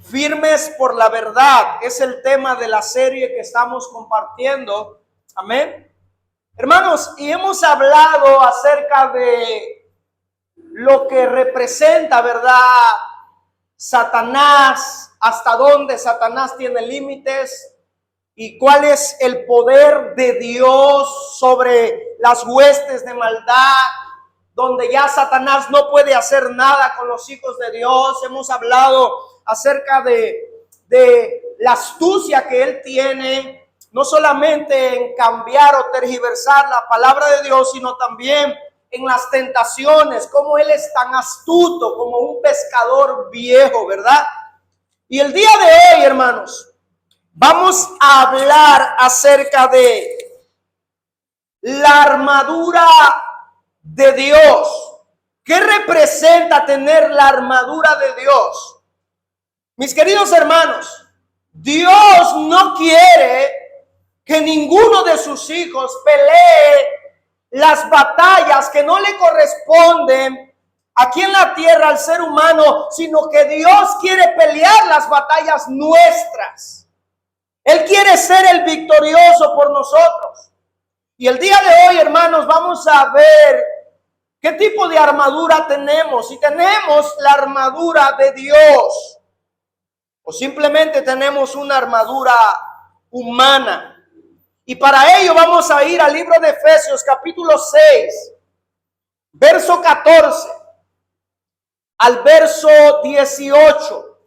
Firmes por la verdad es el tema de la serie que estamos compartiendo. Amén. Hermanos, y hemos hablado acerca de lo que representa, ¿verdad?, Satanás, hasta dónde Satanás tiene límites y cuál es el poder de Dios sobre las huestes de maldad, donde ya Satanás no puede hacer nada con los hijos de Dios. Hemos hablado acerca de la astucia que él tiene, no solamente en cambiar o tergiversar la palabra de Dios, sino también en las tentaciones, como él es tan astuto como un pescador viejo, ¿verdad? Y el día de hoy, hermanos, vamos a hablar acerca de la armadura de Dios. ¿Qué representa tener la armadura de Dios? Mis queridos hermanos, Dios no quiere que ninguno de sus hijos pelee las batallas que no le corresponden aquí en la tierra al ser humano, sino que Dios quiere pelear las batallas nuestras. Él quiere ser el victorioso por nosotros. Y el día de hoy, hermanos, vamos a ver qué tipo de armadura tenemos. Si tenemos la armadura de Dios o simplemente tenemos una armadura humana. Y para ello vamos a ir al libro de Efesios capítulo 6, verso 14 al verso 18.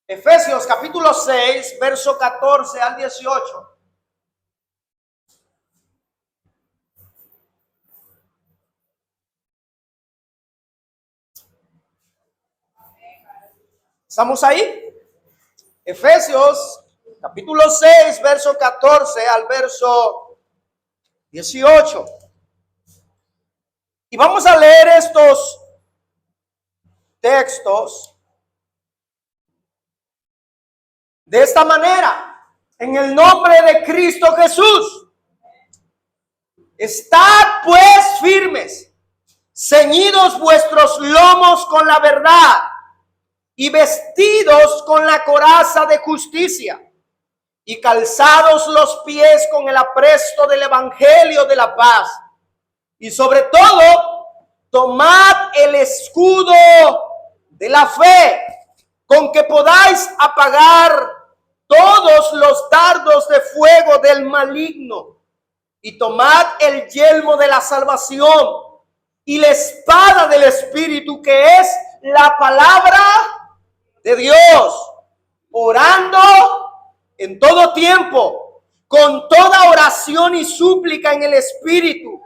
Efesios capítulo 6, verso 14 al 18. ¿Estamos ahí? Efesios capítulo 6, verso 14 al verso 18. Y vamos a leer estos textos de esta manera. En el nombre de Cristo Jesús. Estad pues firmes, ceñidos vuestros lomos con la verdad y vestidos con la coraza de justicia y calzados los pies con el apresto del evangelio de la paz. Y sobre todo, tomad el escudo de la fe, con que podáis apagar todos los dardos de fuego del maligno. Y tomad el yelmo de la salvación y la espada del Espíritu, que es la palabra de Dios, orando en todo tiempo, con toda oración y súplica en el Espíritu,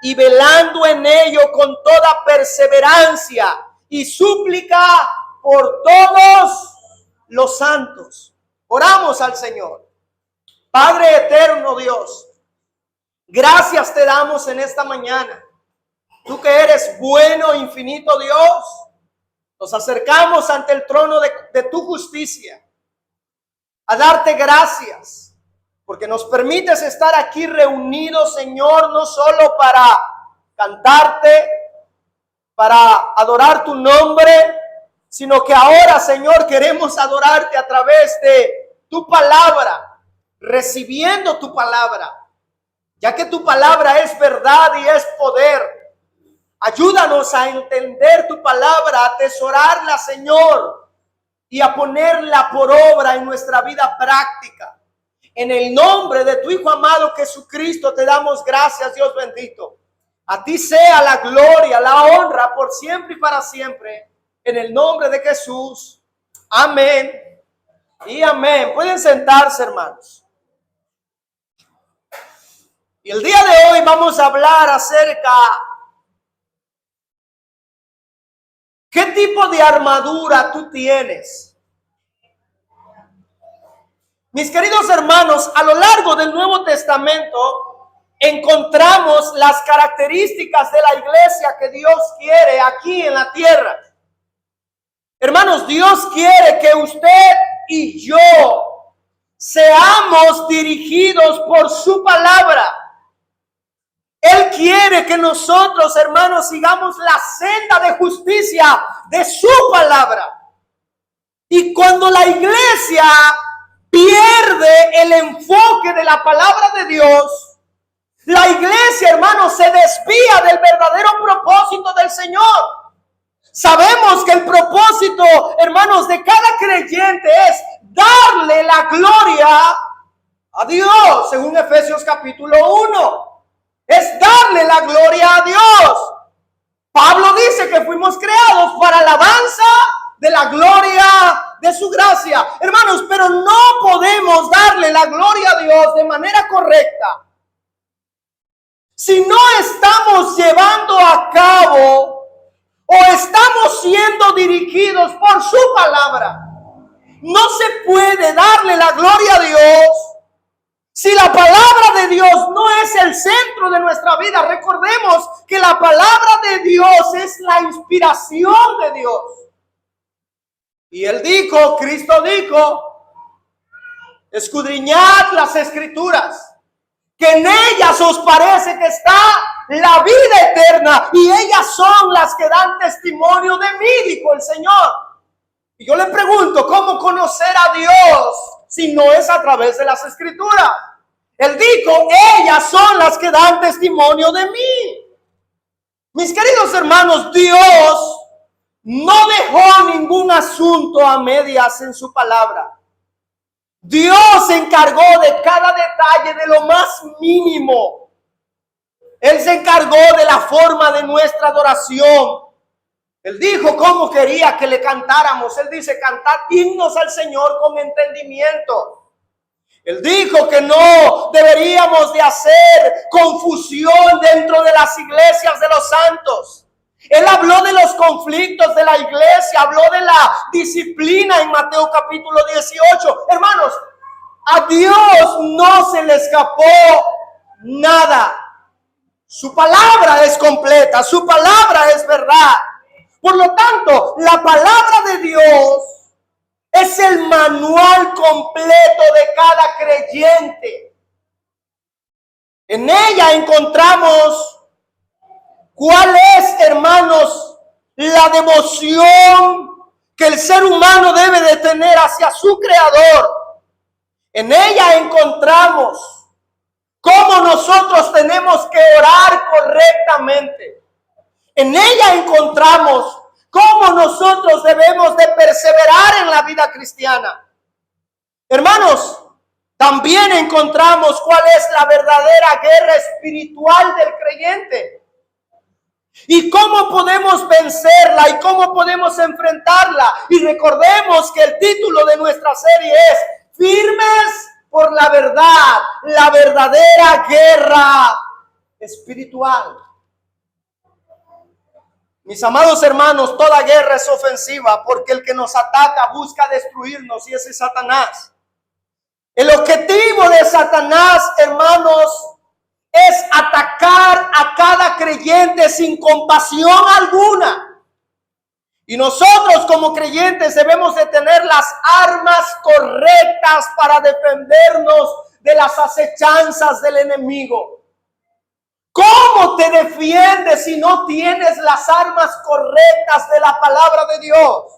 y velando en ello con toda perseverancia y súplica por todos los santos. Oramos al Señor. Padre eterno Dios, gracias te damos en esta mañana. Tú que eres bueno, infinito Dios, nos acercamos ante el trono de tu justicia a darte gracias, porque nos permites estar aquí reunidos, Señor, no solo para cantarte, para adorar tu nombre, sino que ahora, Señor, queremos adorarte a través de tu palabra, recibiendo tu palabra, ya que tu palabra es verdad y es poder. Ayúdanos a entender tu palabra, a atesorarla, Señor, y a ponerla por obra en nuestra vida práctica. En el nombre de tu Hijo amado Jesucristo te damos gracias, Dios bendito. A ti sea la gloria, la honra por siempre y para siempre. En el nombre de Jesús. Amén y amén. Pueden sentarse, hermanos. Y el día de hoy vamos a hablar acerca ¿qué tipo de armadura tú tienes? Mis queridos hermanos, a lo largo del Nuevo Testamento encontramos las características de la iglesia que Dios quiere aquí en la tierra. Hermanos, Dios quiere que usted y yo seamos dirigidos por su palabra. Él quiere que nosotros, hermanos, sigamos la senda de justicia de su palabra. Y cuando la iglesia pierde el enfoque de la palabra de Dios, la iglesia, hermanos, se desvía del verdadero propósito del Señor. Sabemos que el propósito, hermanos, de cada creyente es darle la gloria a Dios, según Efesios capítulo 1. Es darle la gloria a Dios. Pablo dice que fuimos creados para alabanza de la gloria de su gracia. Hermanos, pero no podemos darle la gloria a Dios de manera correcta si no estamos llevando a cabo o estamos siendo dirigidos por su palabra. No se puede darle la gloria a Dios si la palabra de Dios no es el centro de nuestra vida. Recordemos que la palabra de Dios es la inspiración de Dios. Y Él dijo, Cristo dijo, escudriñad las Escrituras, que en ellas os parece que está la vida eterna, y ellas son las que dan testimonio de mí, dijo el Señor. Y yo le pregunto, ¿cómo conocer a Dios si no es a través de las Escrituras? Él dijo, ellas son las que dan testimonio de mí. Mis queridos hermanos, Dios no dejó ningún asunto a medias en su palabra. Dios se encargó de cada detalle, de lo más mínimo. Él se encargó de la forma de nuestra adoración. Él dijo cómo quería que le cantáramos. Él dice, cantad himnos al Señor con entendimiento. Él dijo que no deberíamos de hacer confusión dentro de las iglesias de los santos. Él habló de los conflictos de la iglesia, habló de la disciplina en Mateo capítulo 18. Hermanos, a Dios no se le escapó nada. Su palabra es completa, su palabra es verdad. Por lo tanto, la palabra de Dios es el manual completo de cada creyente. En ella encontramos cuál es, hermanos, la devoción que el ser humano debe de tener hacia su Creador. En ella encontramos cómo nosotros tenemos que orar correctamente. En ella encontramos cómo nosotros debemos de perseverar en la vida cristiana. Hermanos, también encontramos cuál es la verdadera guerra espiritual del creyente. Y cómo podemos vencerla y cómo podemos enfrentarla. Y recordemos que el título de nuestra serie es Firmes por la verdad, la verdadera guerra espiritual. Mis amados hermanos, toda guerra es ofensiva porque el que nos ataca busca destruirnos y ese es Satanás. El objetivo de Satanás, hermanos, es atacar a cada creyente sin compasión alguna. Y nosotros como creyentes debemos de tener las armas correctas para defendernos de las acechanzas del enemigo. ¿Cómo te defiendes si no tienes las armas correctas de la palabra de Dios?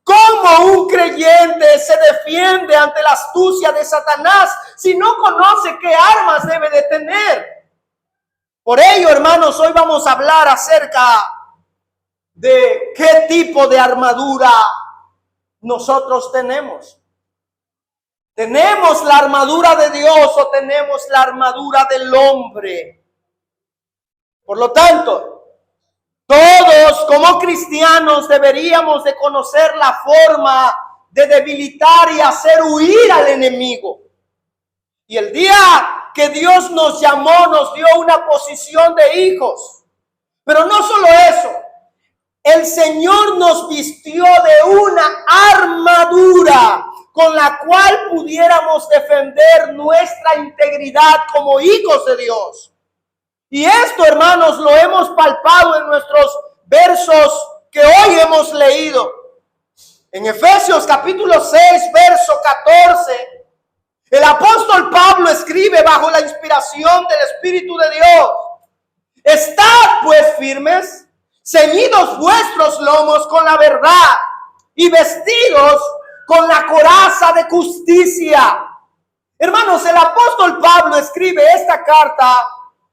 ¿Cómo un creyente se defiende ante la astucia de Satanás si no conoce qué armas debe de tener? Por ello, hermanos, hoy vamos a hablar acerca de qué tipo de armadura nosotros tenemos. ¿Tenemos la armadura de Dios o tenemos la armadura del hombre? Por lo tanto, todos como cristianos deberíamos de conocer la forma de debilitar y hacer huir al enemigo. Y el día que Dios nos llamó, nos dio una posición de hijos. Pero no solo eso, el Señor nos vistió de una armadura con la cual pudiéramos defender nuestra integridad como hijos de Dios. Y esto, hermanos, lo hemos palpado en nuestros versos que hoy hemos leído. En Efesios capítulo 6, verso 14, el apóstol Pablo escribe bajo la inspiración del Espíritu de Dios: Estad pues firmes, ceñidos vuestros lomos con la verdad, y vestidos con la coraza de justicia. Hermanos, el apóstol Pablo escribe esta carta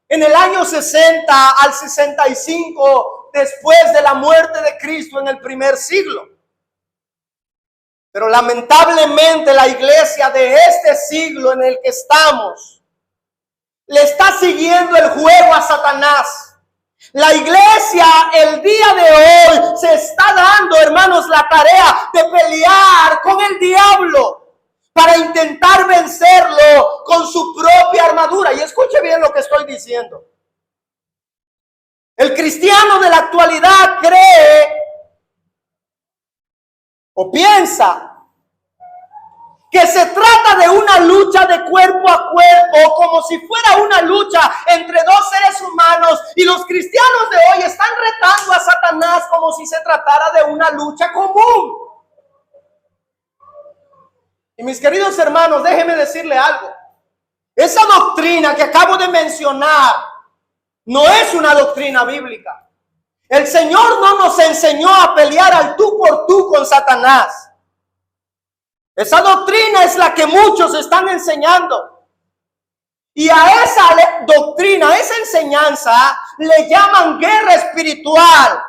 en el año 60 al 65 después de la muerte de Cristo en el primer siglo. Pero lamentablemente la iglesia de este siglo en el que estamos le está siguiendo el juego a Satanás. La iglesia el día de hoy se está dando, hermanos, la tarea de pelear con el diablo para intentar vencerlo con su propia armadura. Y escuche bien lo que estoy diciendo. El cristiano de la actualidad cree o piensa que se trata de una lucha de cuerpo a cuerpo, como si fuera una lucha entre dos seres humanos, y los cristianos de hoy están retando a Satanás como si se tratara de una lucha común. Y mis queridos hermanos, déjenme decirle algo. Esa doctrina que acabo de mencionar no es una doctrina bíblica. El Señor no nos enseñó a pelear al tú por tú con Satanás. Esa doctrina es la que muchos están enseñando. Y a esa doctrina, a esa enseñanza, le llaman guerra espiritual.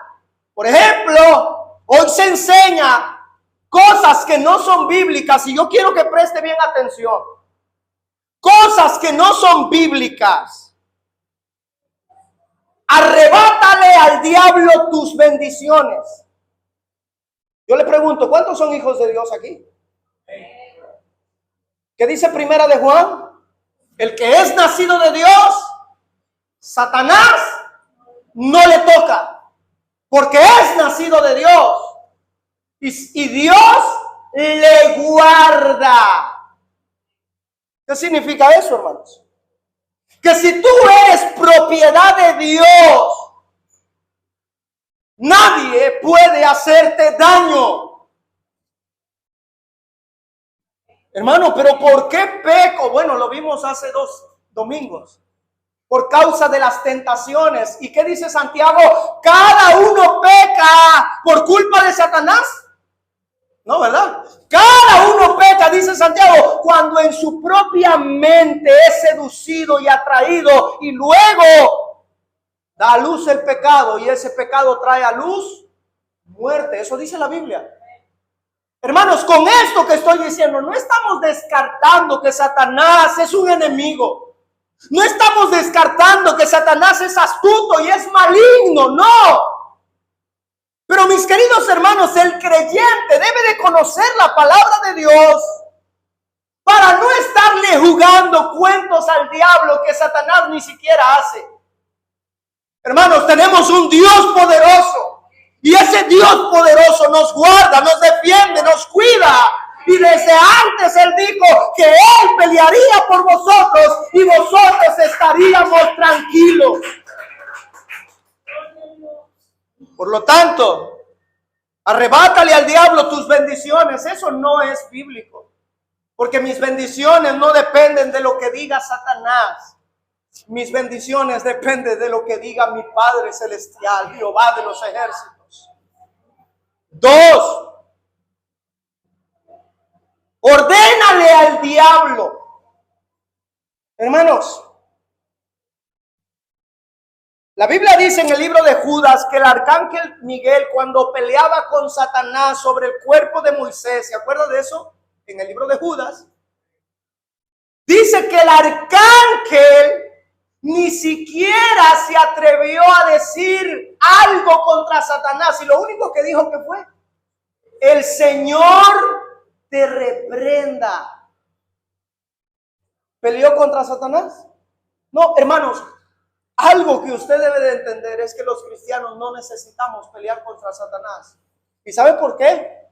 Por ejemplo, hoy se enseña cosas que no son bíblicas, y yo quiero que preste bien atención. Cosas que no son bíblicas. Arrebátale al diablo tus bendiciones. Yo le pregunto, ¿cuántos son hijos de Dios aquí? ¿Qué dice Primera de Juan? El que es nacido de Dios, Satanás no le toca, porque es nacido de Dios y Dios le guarda. ¿Qué significa eso, hermanos? Que si tú eres propiedad de Dios, nadie puede hacerte daño. Hermano, pero ¿por qué peco? Bueno, lo vimos hace 2 domingos. Por causa de las tentaciones. ¿Y qué dice Santiago? Cada uno peca por culpa de Satanás. No, ¿verdad? Cada uno peca, dice Santiago, cuando en su propia mente es seducido y atraído y luego da a luz el pecado, y ese pecado trae a luz muerte. Eso dice la Biblia. Hermanos, con esto que estoy diciendo, no estamos descartando que Satanás es un enemigo. No estamos descartando que Satanás es astuto y es maligno, no. Pero mis queridos hermanos, el creyente debe de conocer la palabra de Dios para no estarle jugando cuentos al diablo que Satanás ni siquiera hace. Hermanos, tenemos un Dios poderoso. Y ese Dios poderoso nos guarda, nos defiende, nos cuida. Y desde antes Él dijo que Él pelearía por vosotros y vosotros estaríamos tranquilos. Por lo tanto, arrebátale al diablo tus bendiciones. Eso no es bíblico. Porque mis bendiciones no dependen de lo que diga Satanás. Mis bendiciones dependen de lo que diga mi Padre Celestial, Jehová de los ejércitos. 2. Ordénale al diablo. Hermanos, la Biblia dice en el libro de Judas que el arcángel Miguel, cuando peleaba con Satanás sobre el cuerpo de Moisés, ¿se acuerda de eso? En el libro de Judas, dice que el arcángel ni siquiera se atrevió a decir algo contra Satanás, y lo único que dijo que fue: el Señor te reprenda. ¿Peleó contra Satanás? No, hermanos, algo que usted debe de entender es que los cristianos no necesitamos pelear contra Satanás. ¿Y sabe por qué?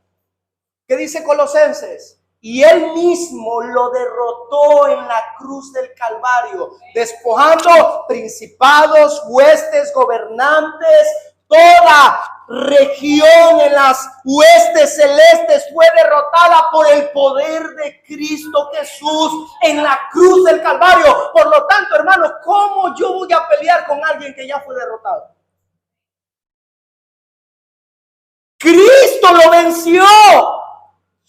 ¿Qué dice Colosenses? Y Él mismo lo derrotó en la cruz del Calvario, despojando principados, huestes, gobernantes, toda región en las huestes celestes fue derrotada por el poder de Cristo Jesús en la cruz del Calvario. Por lo tanto, hermanos, ¿cómo yo voy a pelear con alguien que ya fue derrotado? Cristo lo venció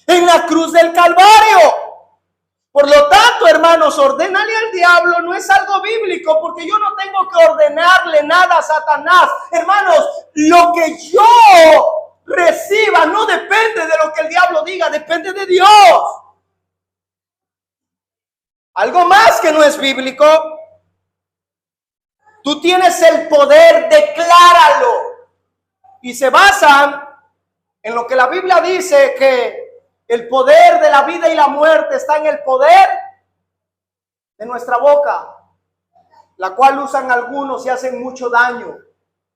en la cruz del Calvario. Por lo tanto, hermanos, ordenarle al diablo no es algo bíblico, porque yo no tengo que ordenarle nada a Satanás. Hermanos, lo que yo reciba no depende de lo que el diablo diga, depende de Dios. Algo más que no es bíblico. Tú tienes el poder, decláralo. Y se basan en lo que la Biblia dice, que el poder de la vida y la muerte está en el poder de nuestra boca, la cual usan algunos y hacen mucho daño.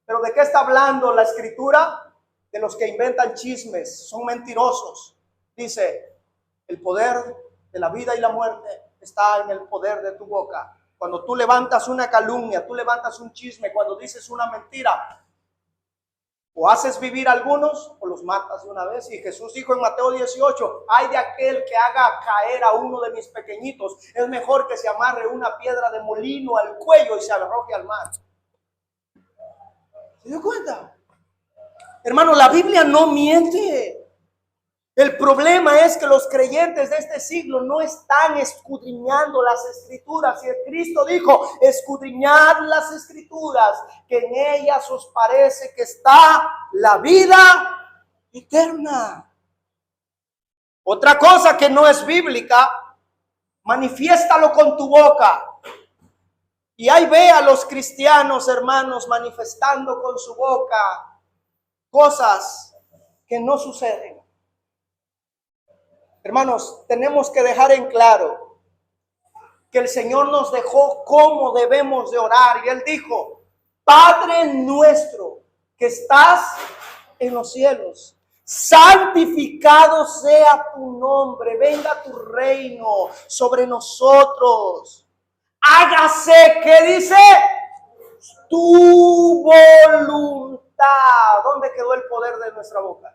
¿Pero de qué está hablando la Escritura? De los que inventan chismes, son mentirosos. Dice, el poder de la vida y la muerte está en el poder de tu boca. Cuando tú levantas una calumnia, tú levantas un chisme, cuando dices una mentira, o haces vivir a algunos o los matas de una vez. Y Jesús dijo en Mateo 18, ay de aquel que haga caer a uno de mis pequeñitos, es mejor que se amarre una piedra de molino al cuello y se arroje al mar. ¿Se dio cuenta? Hermano, la Biblia no miente. El problema es que los creyentes de este siglo no están escudriñando las Escrituras. Y el Cristo dijo, escudriñad las Escrituras, que en ellas os parece que está la vida eterna. Otra cosa que no es bíblica, manifiéstalo con tu boca. Y ahí ve a los cristianos, hermanos, manifestando con su boca cosas que no suceden. Hermanos, tenemos que dejar en claro que el Señor nos dejó cómo debemos de orar. Y Él dijo, Padre nuestro que estás en los cielos, santificado sea tu nombre, venga tu reino sobre nosotros. Hágase, ¿qué dice? Tu voluntad. ¿Dónde quedó el poder de nuestra boca?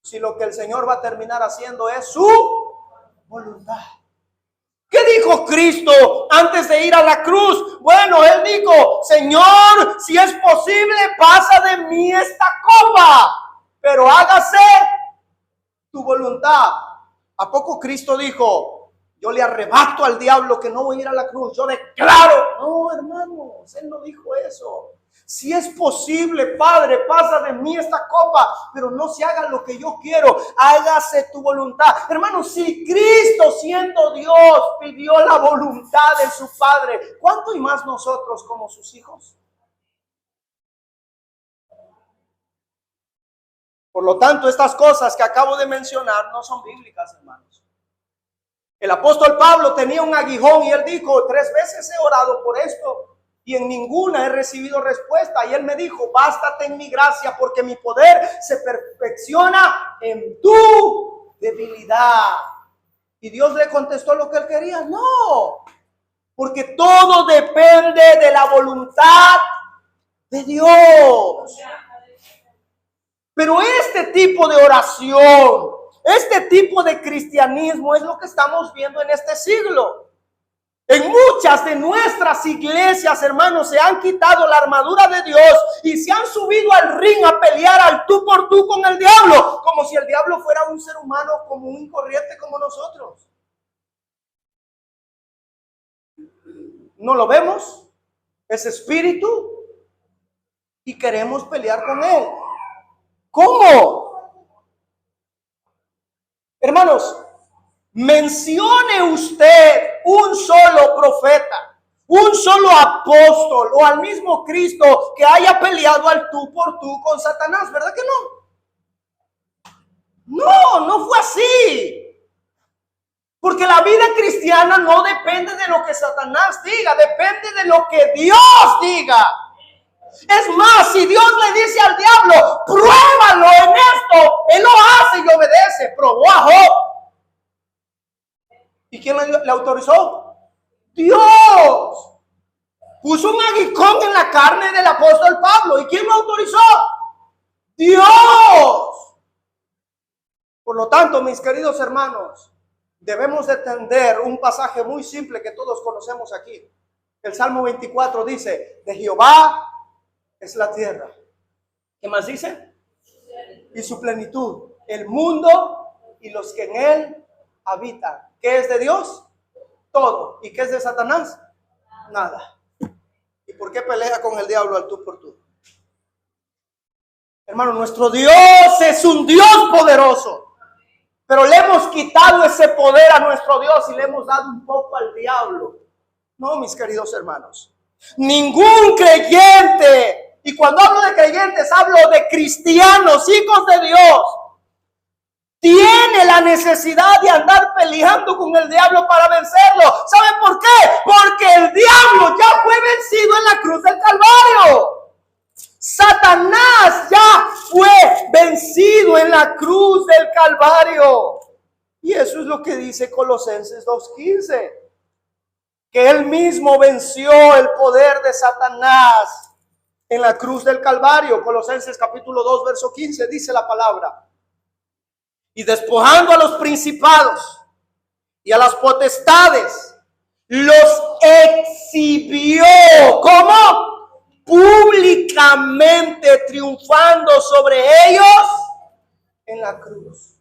Si lo que el Señor va a terminar haciendo es su voluntad. ¿Qué dijo Cristo antes de ir a la cruz? Bueno, Él dijo, Señor, si es posible, pasa de mí esta copa, pero hágase tu voluntad. ¿A poco Cristo dijo, yo le arrebato al diablo que no voy a ir a la cruz, yo declaro? No, hermanos, Él no dijo eso. Si es posible, Padre, pasa de mí esta copa, pero no se haga lo que yo quiero, hágase tu voluntad. Hermanos, si Cristo siendo Dios pidió la voluntad de su Padre, ¿cuánto y más nosotros como sus hijos? Por lo tanto, estas cosas que acabo de mencionar no son bíblicas, hermanos. El apóstol Pablo tenía un aguijón y él dijo, 3 veces he orado por esto y en ninguna he recibido respuesta. Y él me dijo, bástate en mi gracia, porque mi poder se perfecciona en tu debilidad. Y Dios le contestó lo que él quería. No, porque todo depende de la voluntad de Dios. Pero este tipo de oración, este tipo de cristianismo es lo que estamos viendo en este siglo. En muchas de nuestras iglesias, hermanos, se han quitado la armadura de Dios y se han subido al ring a pelear al tú por tú con el diablo, como si el diablo fuera un ser humano común y corriente como nosotros. ¿No lo vemos? Es espíritu y queremos pelear con él. ¿Cómo? Hermanos, mencione usted un solo profeta, un solo apóstol o al mismo Cristo que haya peleado al tú por tú con Satanás, ¿verdad que no? No fue así. Porque la vida cristiana no depende de lo que Satanás diga, depende de lo que Dios diga. Es más, si Dios le dice al diablo, pruébalo en esto, él lo hace y obedece. Probó a Job. ¿Y quién le autorizó? Dios. Puso un aguijón en la carne del apóstol Pablo. ¿Y quién lo autorizó? Dios. Por lo tanto, mis queridos hermanos, debemos de entender un pasaje muy simple que todos conocemos aquí. El Salmo 24 dice, de Jehová es la tierra. ¿Qué más dice? y su plenitud, el mundo y los que en él habitan. ¿Qué es de Dios? Todo. ¿Y qué es de Satanás? Nada. ¿Y por qué pelea con el diablo al tú por tú? Hermano, nuestro Dios es un Dios poderoso, pero le hemos quitado ese poder a nuestro Dios y le hemos dado un poco al diablo. No, mis queridos hermanos, ningún creyente, y cuando hablo de creyentes hablo de cristianos, hijos de Dios, tiene la necesidad de andar peleando con el diablo para vencerlo. ¿Saben por qué? Porque el diablo ya fue vencido en la cruz del Calvario. Satanás ya fue vencido en la cruz del Calvario. Y eso es lo que dice Colosenses 2:15. Que él mismo venció el poder de Satanás en la cruz del Calvario. Colosenses capítulo 2, verso 15 dice la palabra. Y despojando a los principados y a las potestades, los exhibió. ¿Cómo? Públicamente, triunfando sobre ellos en la cruz.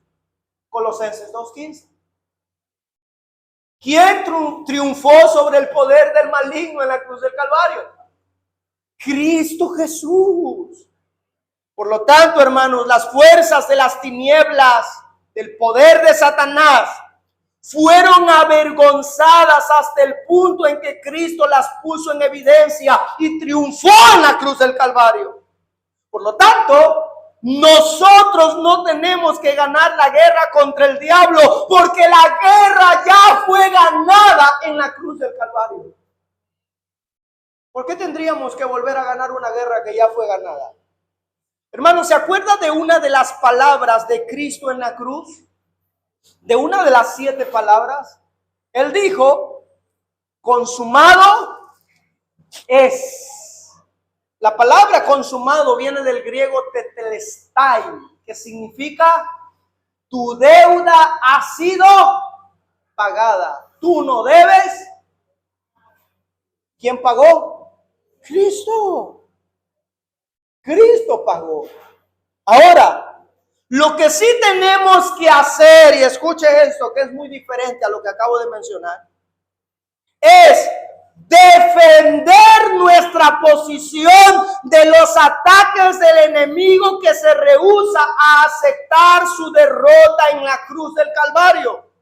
Colosenses 2:15. ¿Quién triunfó sobre el poder del maligno en la cruz del Calvario? Cristo Jesús. Por lo tanto, hermanos, las fuerzas de las tinieblas, del poder de Satanás, fueron avergonzadas hasta el punto en que Cristo las puso en evidencia y triunfó en la cruz del Calvario. Por lo tanto, nosotros no tenemos que ganar la guerra contra el diablo, porque la guerra ya fue ganada en la cruz del Calvario. ¿Por qué tendríamos que volver a ganar una guerra que ya fue ganada? Hermano, ¿se acuerda de una de las palabras de Cristo en la cruz? De una de las 7 palabras. Él dijo, consumado es. La palabra consumado viene del griego tetelestai, que significa tu deuda ha sido pagada. Tú no debes. ¿Quién pagó? Cristo. Cristo pagó. Ahora, lo que sí tenemos que hacer, y escuche esto, que es muy diferente a lo que acabo de mencionar, es defender nuestra posición de los ataques del enemigo que se rehúsa a aceptar su derrota en la cruz del Calvario.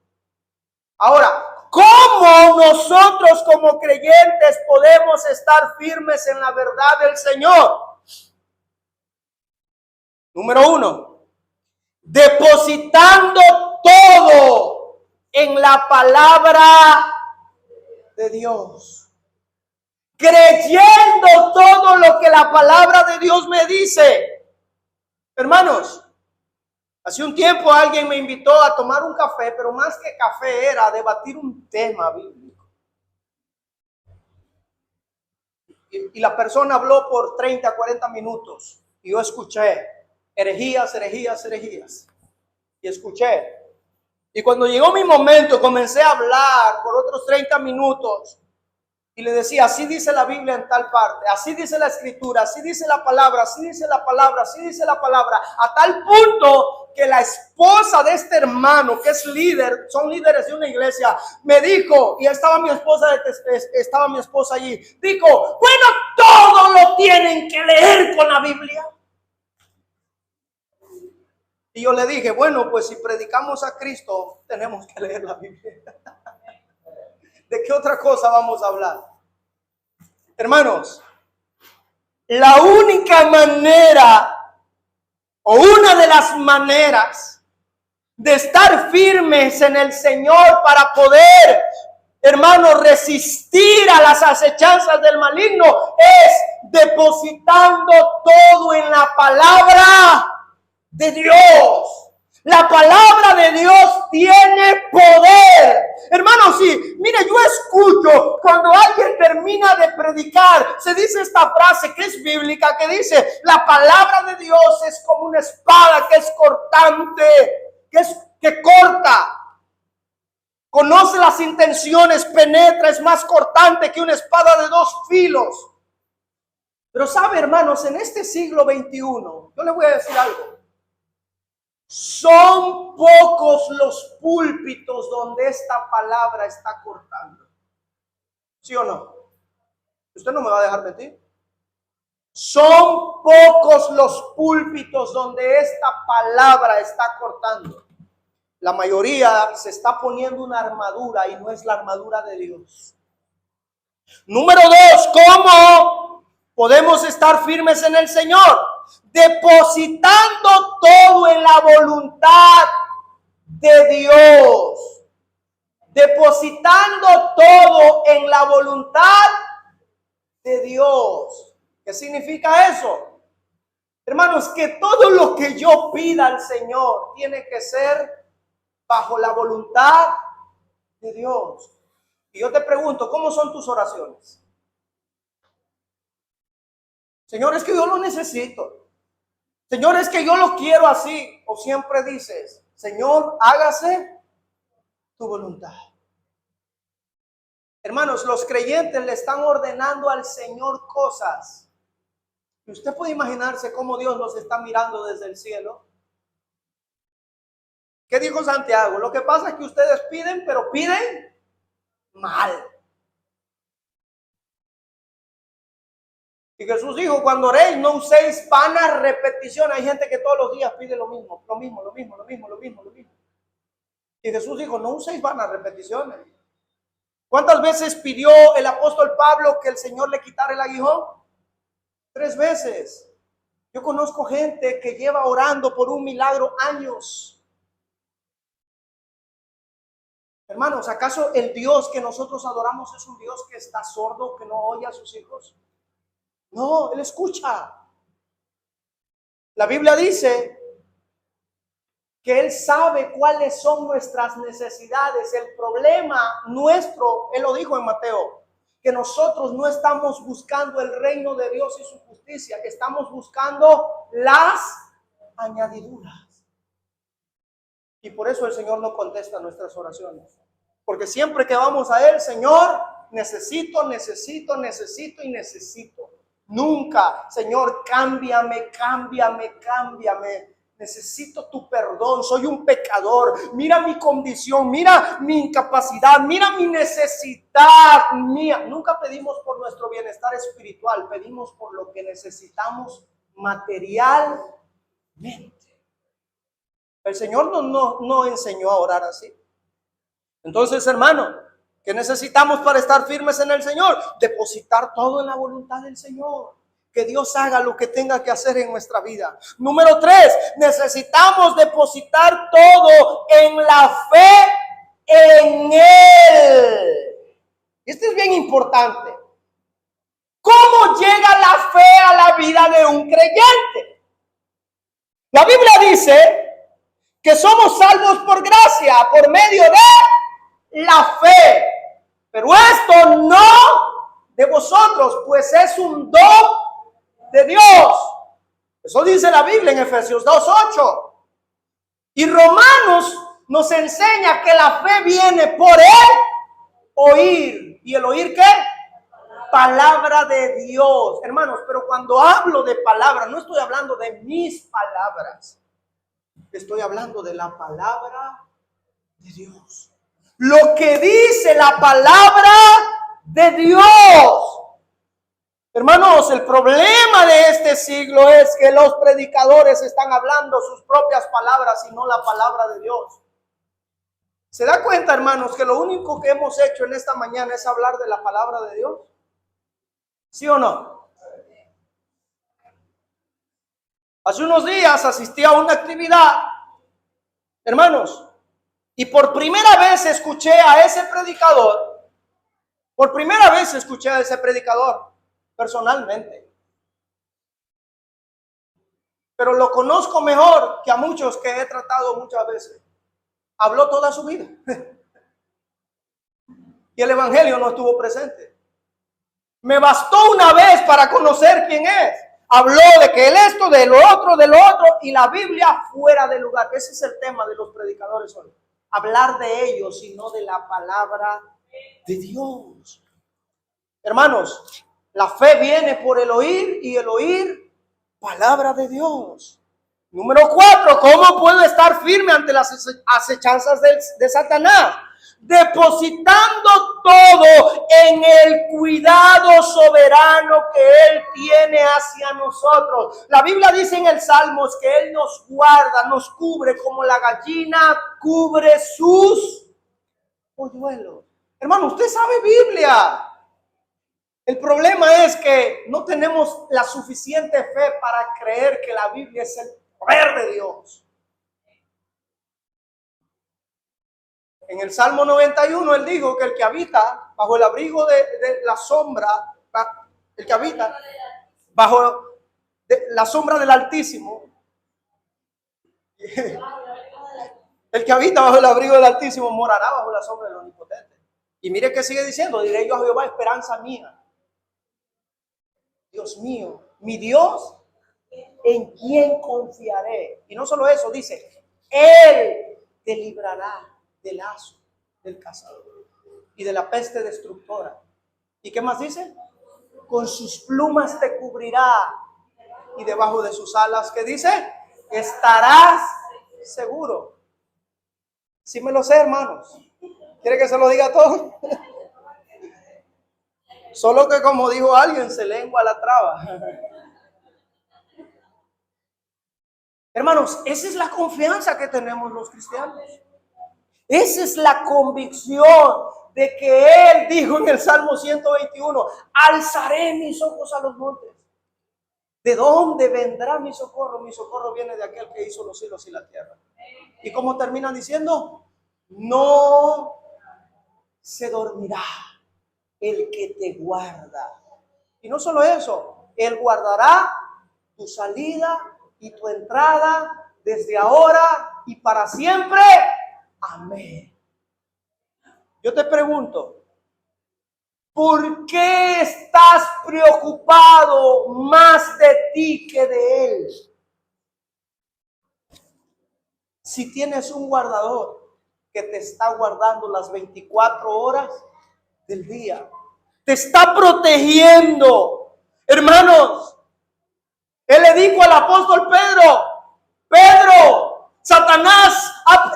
Ahora, ¿cómo nosotros como creyentes podemos estar firmes en la verdad del Señor? Número 1, depositando todo en la palabra de Dios, creyendo todo lo que la palabra de Dios me dice. Hermanos, hace un tiempo alguien me invitó a tomar un café, pero más que café era debatir un tema bíblico. Y la persona habló por 30, 40 minutos y yo escuché herejías, herejías, herejías. Y escuché. Y cuando llegó mi momento, comencé a hablar por otros 30 minutos. Y le decía, así dice la Biblia en tal parte, así dice la Escritura, así dice la palabra, así dice la palabra, así dice la palabra. A tal punto que la esposa de este hermano, que es líder, son líderes de una iglesia, me dijo, y estaba mi esposa allí, dijo, bueno, todo lo tienen que leer con la Biblia. Y yo le dije, bueno, pues si predicamos a Cristo, tenemos que leer la Biblia. ¿De qué otra cosa vamos a hablar? Hermanos, la única manera, o una de las maneras de estar firmes en el Señor para poder, hermanos, resistir a las acechanzas del maligno, es depositando todo en la palabra de Dios. La palabra de Dios tiene poder. Hermanos, sí, mire, yo escucho cuando alguien termina de predicar, se dice esta frase que es bíblica, que dice, la palabra de Dios es como una espada que es cortante, que corta. Conoce las intenciones, penetra, es más cortante que una espada de 2 filos. Pero sabe, hermanos, en este siglo XXI, yo le voy a decir algo. Son pocos los púlpitos donde esta palabra está cortando. ¿Sí o no? Usted no me va a dejar mentir. Son pocos los púlpitos donde esta palabra está cortando. La mayoría se está poniendo una armadura y no es la armadura de Dios. Número 2, ¿cómo podemos estar firmes en el Señor? Depositando todo en la voluntad de Dios. Depositando todo en la voluntad de Dios. ¿Qué significa eso? Hermanos, que todo lo que yo pida al Señor tiene que ser bajo la voluntad de Dios. Y yo te pregunto, ¿cómo son tus oraciones? Señor, es que yo lo necesito. Señor, es que yo lo quiero así. O siempre dices, Señor, hágase tu voluntad. Hermanos, los creyentes le están ordenando al Señor cosas. Y usted puede imaginarse cómo Dios nos está mirando desde el cielo. ¿Qué dijo Santiago? Lo que pasa es que ustedes piden, pero piden mal. Y Jesús dijo, cuando oréis, no uséis vanas repeticiones. Hay gente que todos los días pide lo mismo. Y Jesús dijo, no uséis vanas repeticiones. ¿Cuántas veces pidió el apóstol Pablo que el Señor le quitara el aguijón? 3 veces. Yo conozco gente que lleva orando por un milagro años. Hermanos, ¿acaso el Dios que nosotros adoramos es un Dios que está sordo, que no oye a sus hijos? No, Él escucha. La Biblia dice que Él sabe cuáles son nuestras necesidades. El problema nuestro, Él lo dijo en Mateo, que nosotros no estamos buscando el reino de Dios y su justicia, que estamos buscando las añadiduras. Y por eso el Señor no contesta nuestras oraciones. Porque siempre que vamos a Él, Señor, necesito. Nunca, Señor, cámbiame. Necesito tu perdón, soy un pecador. Mira mi condición, mira mi incapacidad, mira mi necesidad mía. Nunca pedimos por nuestro bienestar espiritual, pedimos por lo que necesitamos materialmente. El Señor no enseñó a orar así. Entonces, hermano, ¿qué necesitamos para estar firmes en el Señor? Depositar todo en la voluntad del Señor. Que Dios haga lo que tenga que hacer en nuestra vida. Número 3, necesitamos depositar todo en la fe en Él. Esto es bien importante. ¿Cómo llega la fe a la vida de un creyente? La Biblia dice que somos salvos por gracia, por medio de la fe. Pero esto no de vosotros, pues es un don de Dios. Eso dice la Biblia en Efesios 2:8. Y Romanos nos enseña que la fe viene por el oír. ¿Y el oír qué? Palabra de Dios. Hermanos, pero cuando hablo de palabra, no estoy hablando de mis palabras. Estoy hablando de la palabra de Dios. Lo que dice la palabra de Dios. Hermanos, el problema de este siglo es que los predicadores están hablando sus propias palabras y no la palabra de Dios. ¿Se da cuenta, hermanos, que lo único que hemos hecho en esta mañana es hablar de la palabra de Dios? ¿Sí o no? Hace unos días asistí a una actividad, hermanos, y por primera vez escuché a ese predicador. Personalmente. Pero lo conozco mejor que a muchos que he tratado muchas veces. Habló toda su vida. Y el evangelio no estuvo presente. Me bastó una vez para conocer quién es. Habló de que él esto, de lo otro, y la Biblia fuera de lugar. Ese es el tema de los predicadores hoy. Hablar de ellos y no de la palabra de Dios. Hermanos, la fe viene por el oír y el oír palabra de Dios. Número 4, ¿cómo puedo estar firme ante las acechanzas de Satanás? Depositando todo en el cuidado soberano que Él tiene hacia nosotros. La Biblia dice en el Salmos que Él nos guarda, nos cubre como la gallina cubre sus polluelos. Hermano, usted sabe Biblia. El problema es que no tenemos la suficiente fe para creer que la Biblia es el poder de Dios. En el Salmo 91 él dijo que el que habita bajo el abrigo de la sombra, el que habita bajo la sombra del Altísimo, el que habita bajo el abrigo del Altísimo morará bajo la sombra del Omnipotente. Y mire que sigue diciendo, diré yo a Jehová, esperanza mía. Dios mío, mi Dios, ¿en quién confiaré? Y no solo eso, dice, Él te librará del lazo del cazador y de la peste destructora. ¿Y qué más dice? Con sus plumas te cubrirá y debajo de sus alas, ¿qué dice? Estarás seguro. Sí me lo sé, hermanos. ¿Quiere que se lo diga todo? Solo que como dijo alguien, se lengua la traba. Hermanos, esa es la confianza que tenemos los cristianos. Esa es la convicción de que Él dijo en el Salmo 121, alzaré mis ojos a los montes. ¿De dónde vendrá mi socorro? Mi socorro viene de aquel que hizo los cielos y la tierra. ¿Y cómo terminan diciendo? No se dormirá el que te guarda. Y no solo eso, Él guardará tu salida y tu entrada desde ahora y para siempre. Amén. Yo te pregunto, ¿por qué estás preocupado más de ti que de Él? Si tienes un guardador que te está guardando las 24 horas del día, te está protegiendo. Hermanos, Él le dijo al apóstol Pedro, Satanás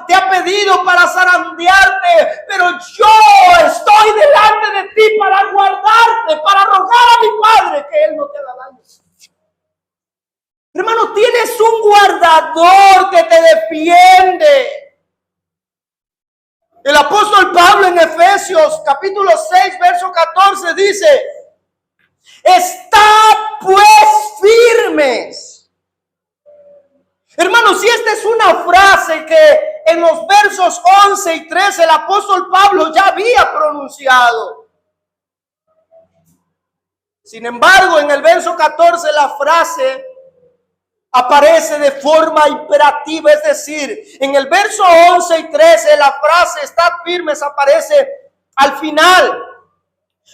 te ha pedido para zarandearte, pero yo estoy delante de ti para guardarte, para rogar a mi Padre que Él no te haga daño. Hermano, tienes un guardador que te defiende. El apóstol Pablo en Efesios capítulo 6, verso 14 dice, estad pues firmes. Hermanos, si esta es una frase que en los versos 11 y 13 el apóstol Pablo ya había pronunciado. Sin embargo, en el verso 14 la frase aparece de forma imperativa, es decir, en el verso 11 y 13 la frase estad firmes aparece al final.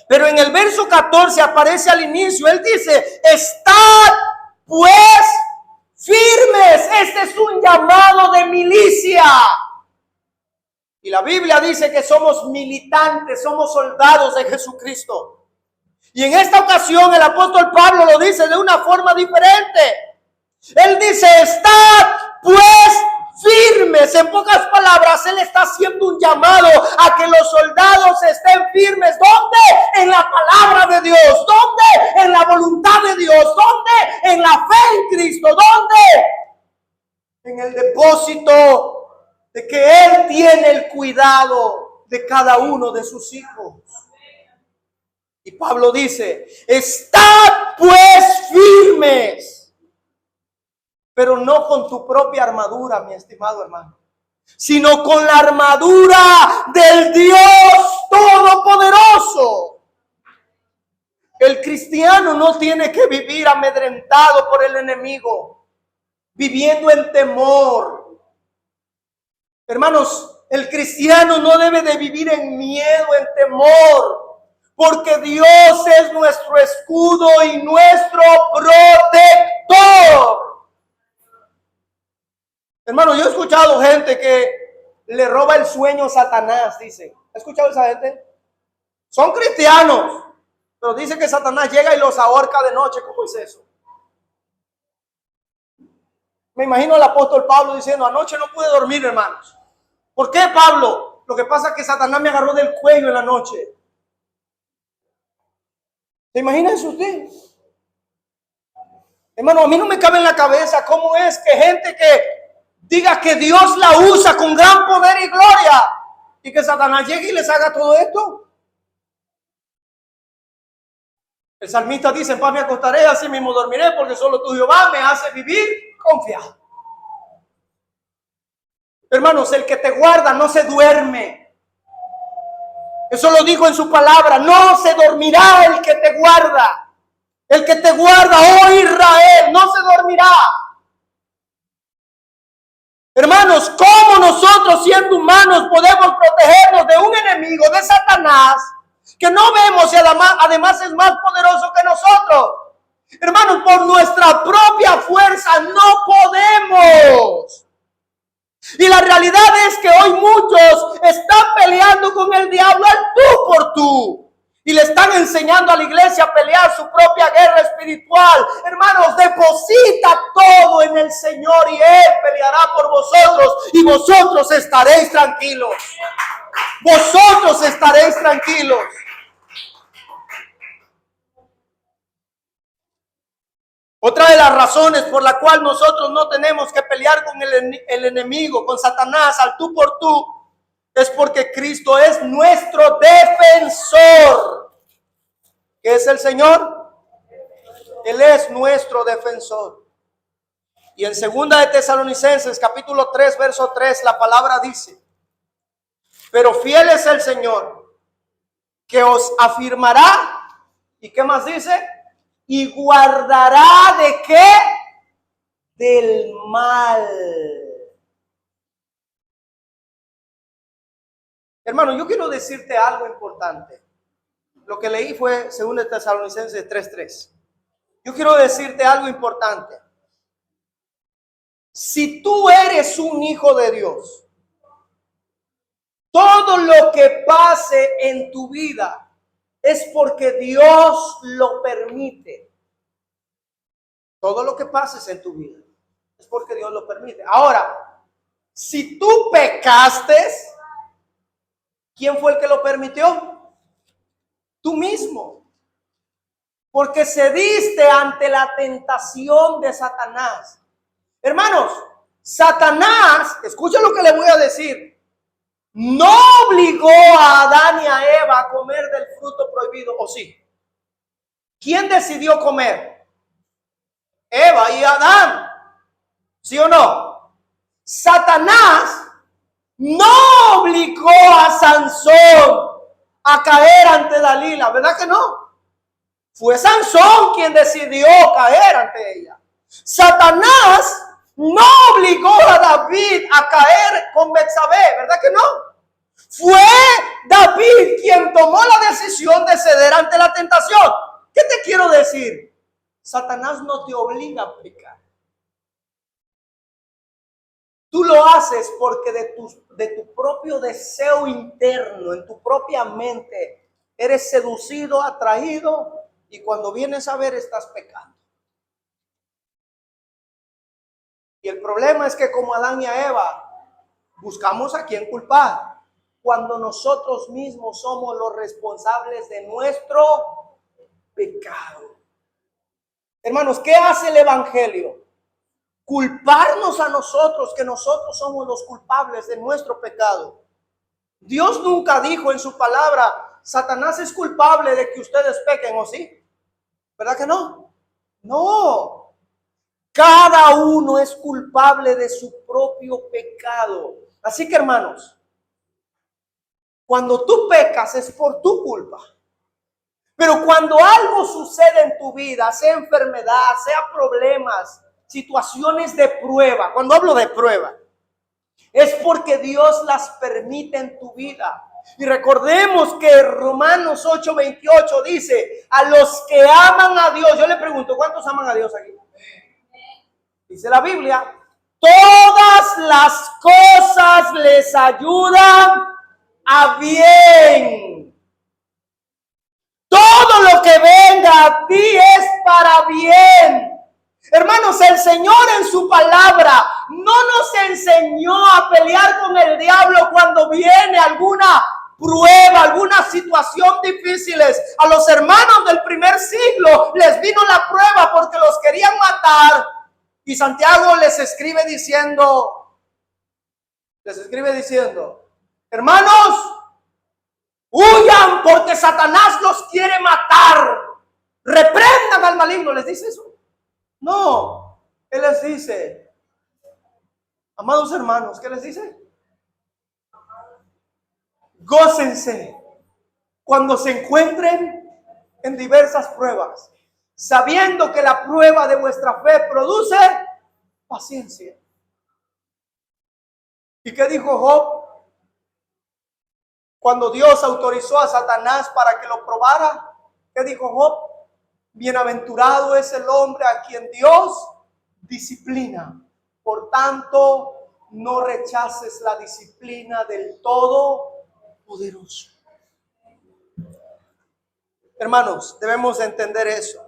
Pero en el verso 14 aparece al inicio. Él dice, estad pues firmes. Este es un llamado de milicia. Y la Biblia dice que somos militantes, somos soldados de Jesucristo. Y en esta ocasión el apóstol Pablo lo dice de una forma diferente. Él dice, estad pues firmes. En pocas palabras, Él está haciendo un llamado a que los soldados estén firmes. ¿Dónde? En la palabra de Dios. ¿Dónde? En la voluntad de Dios. ¿Dónde? En la fe en Cristo. ¿Dónde? En el depósito de que Él tiene el cuidado de cada uno de sus hijos. Y Pablo dice, estad pues firmes. Pero no con tu propia armadura, mi estimado hermano, sino con la armadura del Dios Todopoderoso. El cristiano no tiene que vivir amedrentado por el enemigo, viviendo en temor. Hermanos, el cristiano no debe de vivir en miedo, en temor, porque Dios es nuestro escudo y nuestro protector. Hermano, yo he escuchado gente que le roba el sueño a Satanás, dice. ¿Ha escuchado esa gente? Son cristianos, pero dice que Satanás llega y los ahorca de noche. ¿Cómo es eso? Me imagino al apóstol Pablo diciendo, anoche no pude dormir, hermanos. ¿Por qué, Pablo? Lo que pasa es que Satanás me agarró del cuello en la noche. ¿Se imagina eso usted? Hermano, a mí no me cabe en la cabeza cómo es que gente que diga que Dios la usa con gran poder y gloria y que Satanás llegue y les haga todo esto. El salmista dice, en paz me acostaré, así mismo dormiré, porque solo tú, Jehová, me hace vivir confiado. Hermanos, el que te guarda no se duerme. Eso lo dijo en su palabra, no se dormirá el que te guarda. El que te guarda, oh Israel, no se dormirá. Hermanos, ¿cómo nosotros siendo humanos podemos protegernos de un enemigo, de Satanás, que no vemos y además es más poderoso que nosotros? Hermanos, por nuestra propia fuerza no podemos. Y la realidad es que hoy muchos están peleando con el diablo al tú por tú. Y le están enseñando a la iglesia a pelear su propia guerra espiritual. Hermanos, deposita todo en el Señor y Él peleará por vosotros. Y vosotros estaréis tranquilos. Vosotros estaréis tranquilos. Otra de las razones por la cual nosotros no tenemos que pelear con el enemigo, con Satanás, al tú por tú, es porque Cristo es nuestro defensor. ¿Qué es el Señor? Él es nuestro defensor. Y en 2 de Tesalonicenses, capítulo 3, verso 3, la palabra dice, pero fiel es el Señor, que os afirmará, ¿y qué más dice? Y guardará ¿de qué? Del mal. Hermano, yo quiero decirte algo importante. Lo que leí fue 2 de Tesalonicenses 3:3. Yo quiero decirte algo importante. Si tú eres un hijo de Dios, todo lo que pase en tu vida es porque Dios lo permite. Todo lo que pases en tu vida es porque Dios lo permite. Ahora, si tú pecaste, ¿quién fue el que lo permitió? Tú mismo. Porque cediste ante la tentación de Satanás. Hermanos, Satanás, escucha lo que le voy a decir, no obligó a Adán y a Eva a comer del fruto prohibido, ¿o sí? ¿Quién decidió comer? Eva y Adán, ¿sí o no? Satanás no obligó a Sansón a caer ante Dalila, ¿verdad que no? Fue Sansón quien decidió caer ante ella. Satanás no obligó a David a caer con Betsabé, ¿verdad que no? Fue David quien tomó la decisión de ceder ante la tentación. ¿Qué te quiero decir? Satanás no te obliga a pecar. Tú lo haces porque de tu propio deseo interno, en tu propia mente, eres seducido, atraído, y cuando vienes a ver estás pecando. Y el problema es que como Adán y a Eva, buscamos a quién culpar, cuando nosotros mismos somos los responsables de nuestro pecado. Hermanos, ¿qué hace el Evangelio? Culparnos a nosotros, que nosotros somos los culpables de nuestro pecado. Dios nunca dijo en su palabra, Satanás es culpable de que ustedes pequen, ¿o sí? ¿Verdad que no? No. Cada uno es culpable de su propio pecado. Así que, hermanos, cuando tú pecas es por tu culpa. Pero cuando algo sucede en tu vida, sea enfermedad, sea problemas, situaciones de prueba, cuando hablo de prueba, es porque Dios las permite en tu vida. Y recordemos que Romanos 8:28 dice, a los que aman a Dios, yo le pregunto, ¿cuántos aman a Dios aquí? Dice la Biblia, todas las cosas les ayudan a bien. Todo lo que venga a ti es para bien. Hermanos, el Señor en su palabra no nos enseñó a pelear con el diablo cuando viene alguna prueba, alguna situación difícil. A los hermanos del primer siglo les vino la prueba porque los querían matar. Y Santiago les escribe diciendo, hermanos, huyan porque Satanás los quiere matar. Reprendan al maligno. ¿Les dice eso? No, él les dice, amados hermanos, ¿qué les dice? Gócense cuando se encuentren en diversas pruebas, sabiendo que la prueba de vuestra fe produce paciencia. ¿Y qué dijo Job cuando Dios autorizó a Satanás para que lo probara? ¿Qué dijo Job? Bienaventurado es el hombre a quien Dios disciplina. Por tanto, no rechaces la disciplina del Todopoderoso. Hermanos, debemos entender eso.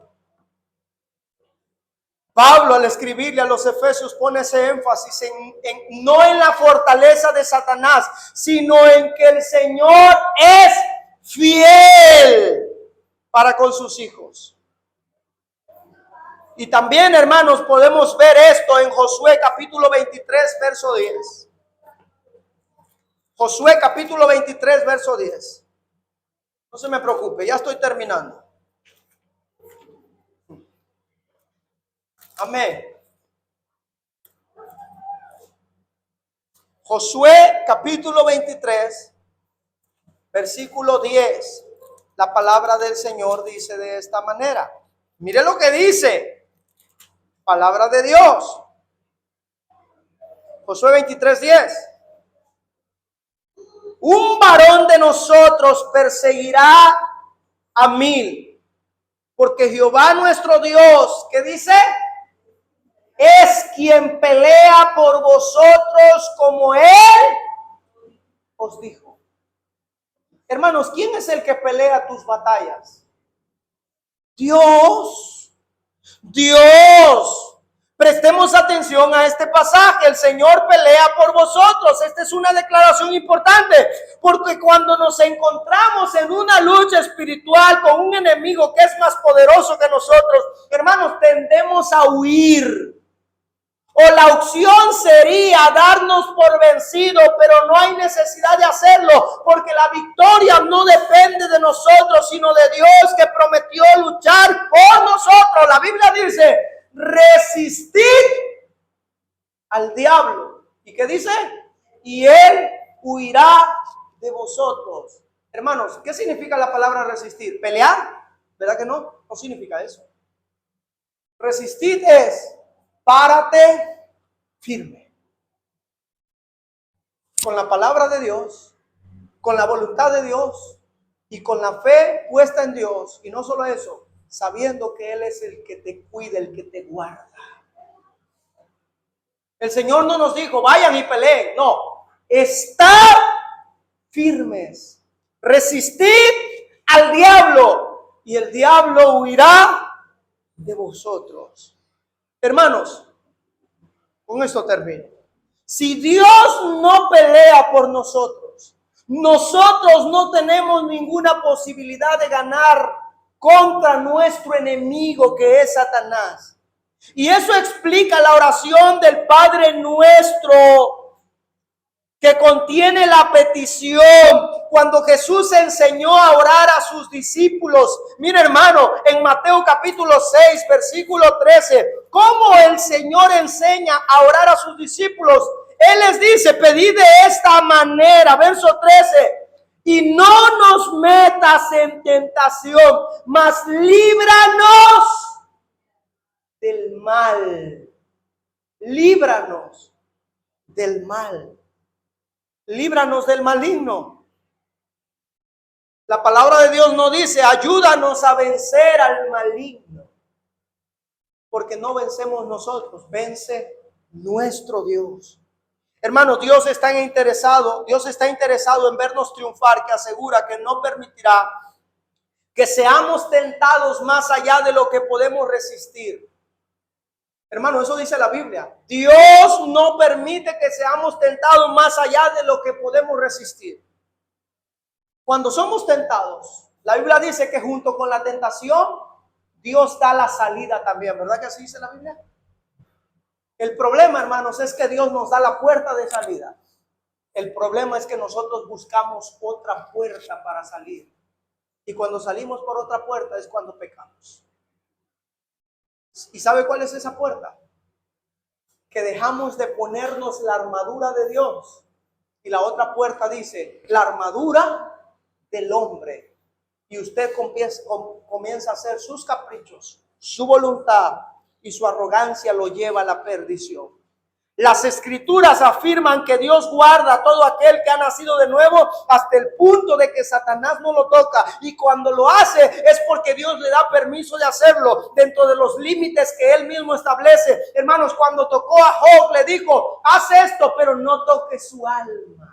Pablo, al escribirle a los Efesios, pone ese énfasis no en la fortaleza de Satanás, sino en que el Señor es fiel para con sus hijos. Y también, hermanos, podemos ver esto en Josué capítulo 23, verso 10. Josué capítulo 23, verso 10. No se me preocupe, ya estoy terminando. Amén. Josué capítulo 23, versículo 10. La palabra del Señor dice de esta manera. Mire lo que dice. Palabra de Dios. Josué 23, 10. Un varón de nosotros perseguirá a 1000, porque Jehová nuestro Dios, ¿qué dice? Es quien pelea por vosotros como Él os dijo. Hermanos, ¿quién es el que pelea tus batallas? Dios. Dios. Prestemos atención a este pasaje. El Señor pelea por vosotros. Esta es una declaración importante, porque cuando nos encontramos en una lucha espiritual con un enemigo que es más poderoso que nosotros, hermanos, tendemos a huir. O la opción sería darnos por vencido, pero no hay necesidad de hacerlo, porque la victoria no depende de nosotros, sino de Dios, que prometió luchar por nosotros. La Biblia dice, resistid al diablo. ¿Y qué dice? Y él huirá de vosotros. Hermanos, ¿qué significa la palabra resistir? ¿Pelear? ¿Verdad que no? No significa eso. Resistir es párate firme. Con la palabra de Dios, con la voluntad de Dios y con la fe puesta en Dios. Y no solo eso, sabiendo que Él es el que te cuida, el que te guarda. El Señor no nos dijo, vayan y peleen. No, estad firmes. Resistid al diablo y el diablo huirá de vosotros. Hermanos, con esto termino. Si Dios no pelea por nosotros, nosotros no tenemos ninguna posibilidad de ganar contra nuestro enemigo, que es Satanás. Y eso explica la oración del Padre Nuestro, que contiene la petición. Cuando Jesús enseñó a orar a sus discípulos, mira, hermano, en Mateo capítulo 6, versículo 13, cómo el Señor enseña a orar a sus discípulos. Él les dice, pedid de esta manera, verso 13, y no nos metas en tentación, mas líbranos del mal. Líbranos del mal. Líbranos del maligno. La palabra de Dios no dice, ayúdanos a vencer al maligno, porque no vencemos nosotros, vence nuestro Dios. Hermanos, Dios está interesado en vernos triunfar, que asegura que no permitirá que seamos tentados más allá de lo que podemos resistir. Hermano, eso dice la Biblia. Dios no permite que seamos tentados más allá de lo que podemos resistir. Cuando somos tentados, la Biblia dice que junto con la tentación, Dios da la salida también. ¿Verdad que así dice la Biblia? El problema, hermanos, es que Dios nos da la puerta de salida. El problema es que nosotros buscamos otra puerta para salir. Y cuando salimos por otra puerta es cuando pecamos. ¿Y sabe cuál es esa puerta? Que dejamos de ponernos la armadura de Dios. Y la otra puerta dice, la armadura del hombre. Y usted comienza a hacer sus caprichos, su voluntad, y su arrogancia lo lleva a la perdición. Las escrituras afirman que Dios guarda a todo aquel que ha nacido de nuevo hasta el punto de que Satanás no lo toca. Y cuando lo hace es porque Dios le da permiso de hacerlo dentro de los límites que Él mismo establece. Hermanos, cuando tocó a Job le dijo, haz esto, pero no toques su alma.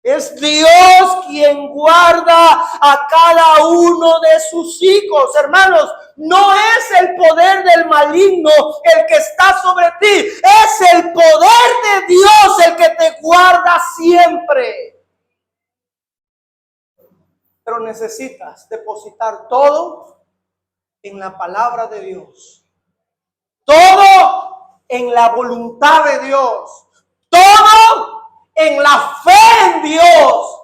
Es Dios quien guarda a cada uno de sus hijos. Hermanos, no es el poder del maligno el que está sobre ti. Es el poder de Dios el que te guarda siempre. Pero necesitas depositar todo en la palabra de Dios. Todo en la voluntad de Dios. Todo en la fe en Dios,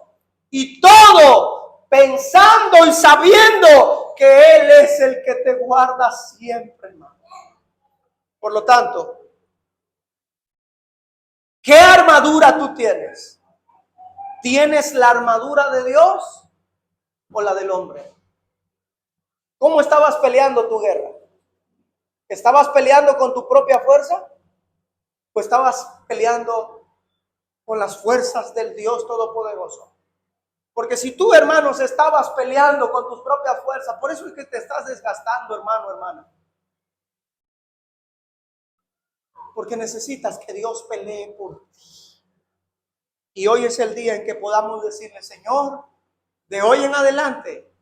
y todo pensando y sabiendo que Él es el que te guarda siempre, hermano. Por lo tanto, ¿qué armadura tú tienes? ¿Tienes la armadura de Dios o la del hombre? ¿Cómo estabas peleando tu guerra? ¿Estabas peleando con tu propia fuerza? ¿O estabas peleando con las fuerzas del Dios Todopoderoso? Porque si tú, hermanos, estabas peleando con tus propias fuerzas, por eso es que te estás desgastando, hermano, hermana. Porque necesitas que Dios pelee por ti. Y hoy es el día en que podamos decirle, Señor, de hoy en adelante,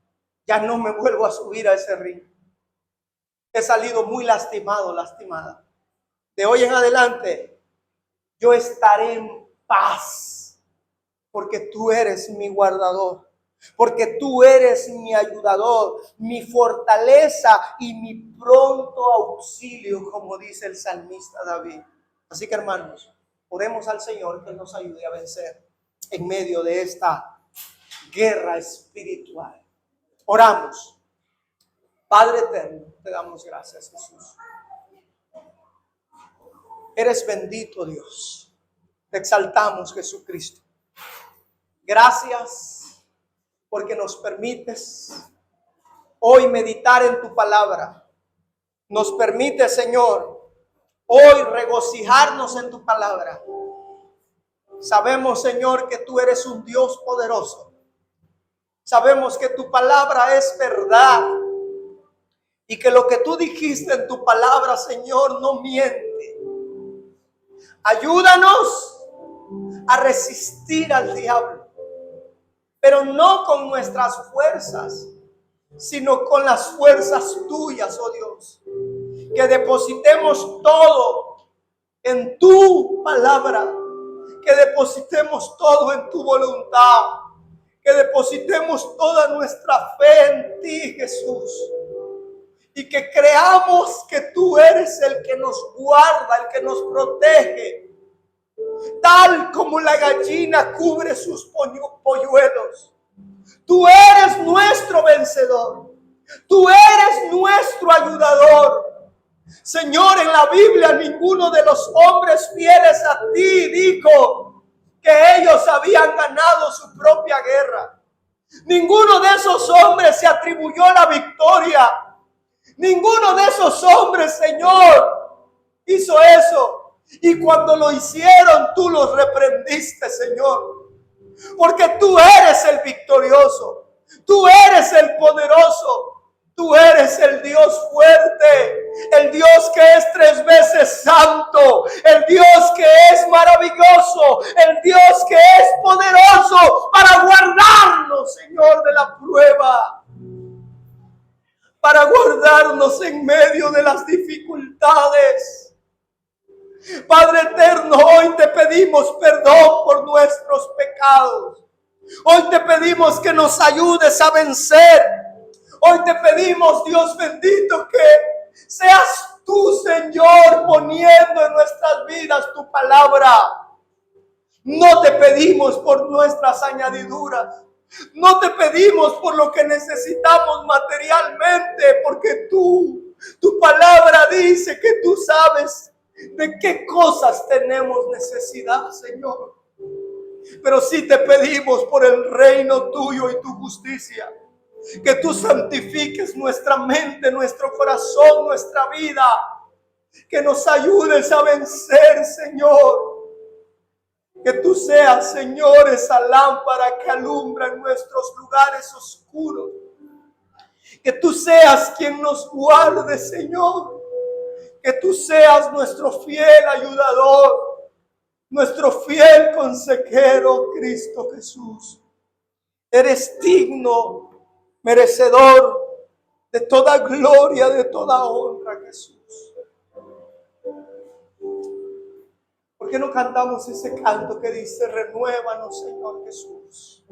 ya no me vuelvo a subir a ese ring. He salido muy lastimado, lastimada. De hoy en adelante, yo estaré en paz, porque tú eres mi guardador, porque tú eres mi ayudador, mi fortaleza y mi pronto auxilio, como dice el salmista David. Así que, hermanos, oremos al Señor que nos ayude a vencer en medio de esta guerra espiritual. Oramos. Padre eterno, te damos gracias, Jesús. Eres bendito, Dios. Te exaltamos, Jesucristo. Gracias porque nos permites hoy meditar en tu palabra. Nos permite, Señor, hoy regocijarnos en tu palabra. Sabemos, Señor, que tú eres un Dios poderoso. Sabemos que tu palabra es verdad y que lo que tú dijiste en tu palabra, Señor, no miente. Ayúdanos a resistir al diablo, pero no con nuestras fuerzas, sino con las fuerzas tuyas, oh Dios. Que depositemos todo en tu palabra, que depositemos todo en tu voluntad, que depositemos toda nuestra fe en ti, Jesús, y que creamos que tú eres el que nos guarda, el que nos protege. Tal como la gallina cubre sus polluelos, tú eres nuestro vencedor, tú eres nuestro ayudador. Señor, en la Biblia ninguno de los hombres fieles a ti dijo que ellos habían ganado su propia guerra. Ninguno de esos hombres se atribuyó la victoria. Ninguno de esos hombres, Señor, hizo eso. Y cuando lo hicieron, tú los reprendiste, Señor. Porque tú eres el victorioso. Tú eres el poderoso. Tú eres el Dios fuerte. El Dios que es 3 veces santo. El Dios que es maravilloso. El Dios que es poderoso para guardarnos, Señor, de la prueba. para guardarnos en medio de las dificultades. Padre eterno, hoy te pedimos perdón por nuestros pecados. Hoy te pedimos que nos ayudes a vencer. Hoy te pedimos, Dios bendito, que seas tú, Señor, poniendo en nuestras vidas tu palabra. No te pedimos por nuestras añadiduras. No te pedimos por lo que necesitamos materialmente, porque tu palabra dice que tú sabes de qué cosas tenemos necesidad, Señor. Pero sí te pedimos por el reino tuyo y tu justicia, que tú santifiques nuestra mente, nuestro corazón, nuestra vida, que nos ayudes a vencer, Señor. Que tú seas, Señor, esa lámpara que alumbra en nuestros lugares oscuros. Que tú seas quien nos guarde, Señor. Que tú seas nuestro fiel ayudador, nuestro fiel consejero, Cristo Jesús. Eres digno, merecedor de toda gloria, de toda honra, Jesús. ¿Por qué no cantamos ese canto que dice, renuévanos, Señor Jesús?